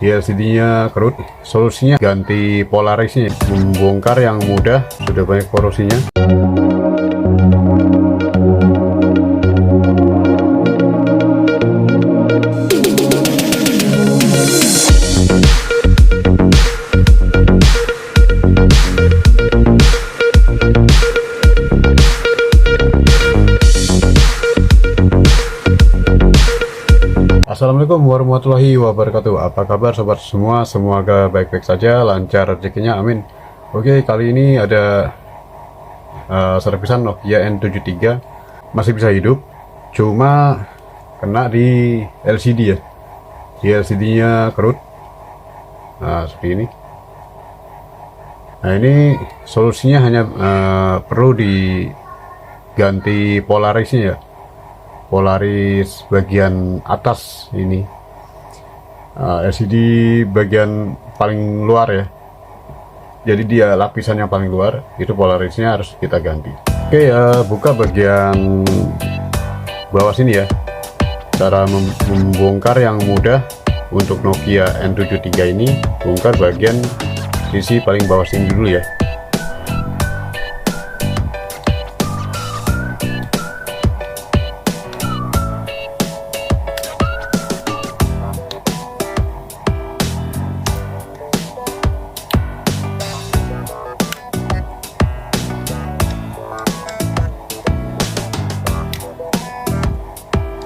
Di LCD-nya kerut, solusinya ganti Polarisnya, membongkar yang mudah, sudah banyak korosinya. Assalamualaikum warahmatullahi wabarakatuh. Apa kabar sobat semua? Semoga baik-baik saja, lancar rezekinya, amin. Oke, kali ini ada servisan Nokia N73, masih bisa hidup, cuma kena di LCD ya. Di LCD-nya kerut. Nah, seperti ini. Nah, ini solusinya hanya perlu diganti Polarisnya ya. Polaris bagian atas ini, LCD bagian paling luar ya, jadi dia lapisan yang paling luar itu Polarisnya harus kita ganti. Oke, buka bagian bawah sini ya. Cara membongkar yang mudah untuk Nokia N73 ini, bongkar bagian sisi paling bawah sini dulu ya.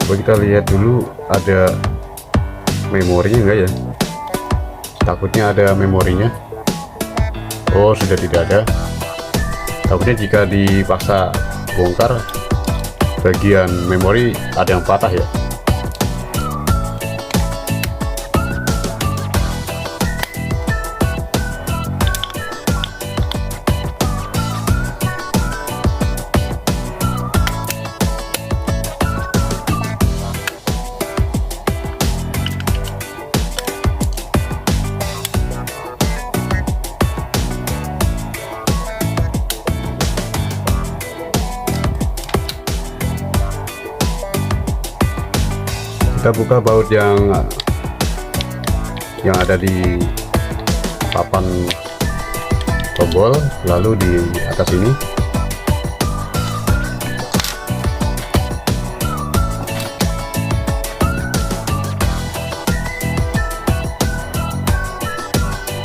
Coba kita lihat dulu ada memorinya enggak ya, takutnya ada memorinya. Oh, sudah tidak ada. Takutnya jika dipaksa bongkar bagian memori ada yang patah ya. Kita buka baut yang ada di papan tombol, lalu di atas ini.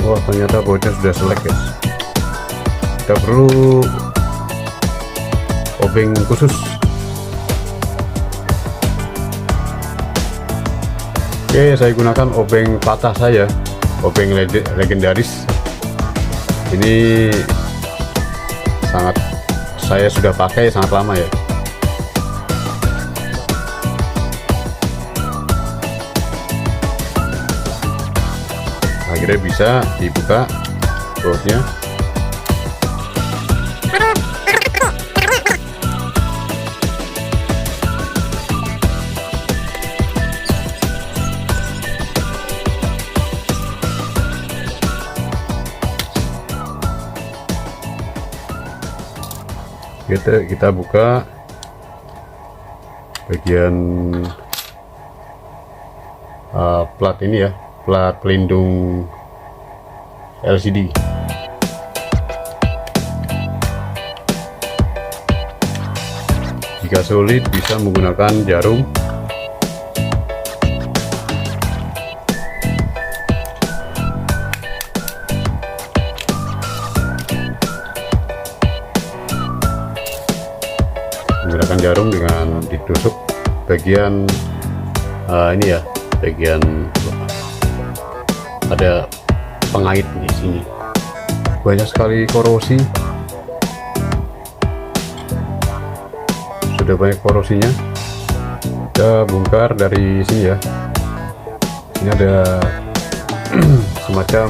Wah, ternyata bautnya sudah selek guys. Kita perlu obeng khusus. Oke, saya gunakan obeng patah saya, obeng legendaris. Ini saya sudah pakai sangat lama ya. Akhirnya bisa dibuka bautnya. Kita buka bagian plat ini ya, plat pelindung LCD. Jika sulit bisa menggunakan jarum. Menggunakan jarum dengan ditusuk bagian ini ya, bagian ada pengait di sini. Banyak sekali korosi, sudah banyak korosinya. Kita bongkar dari sini ya. Ini ada semacam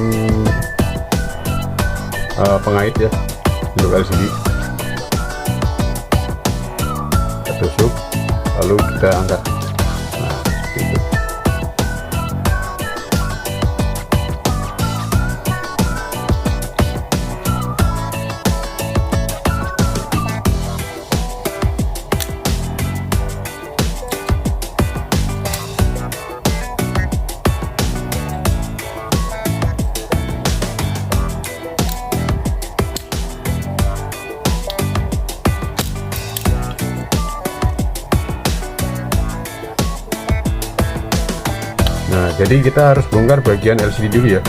pengait ya untuk LCD. Tusuk, lalu kita angkat. Nah, seperti itu. jadi kita harus bongkar bagian LCD dulu ya,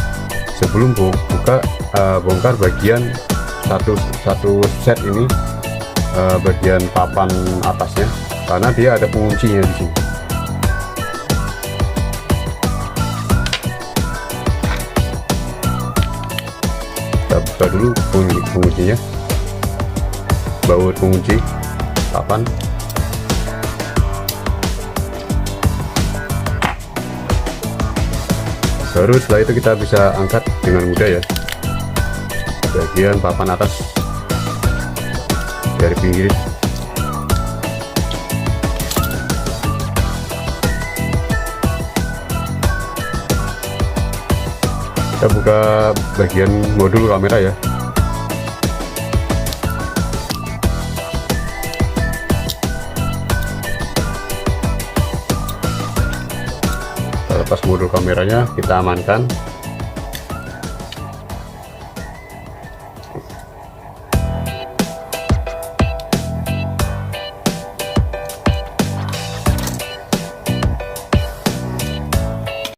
sebelum bongkar bagian satu set ini, bagian papan atasnya, karena dia ada penguncinya di sini. Kita buka dulu penguncinya, baut pengunci papan. Baru setelah itu kita bisa angkat dengan mudah ya bagian papan atas dari pinggir. Kita buka bagian modul kamera ya. Lepas modul kameranya, kita amankan.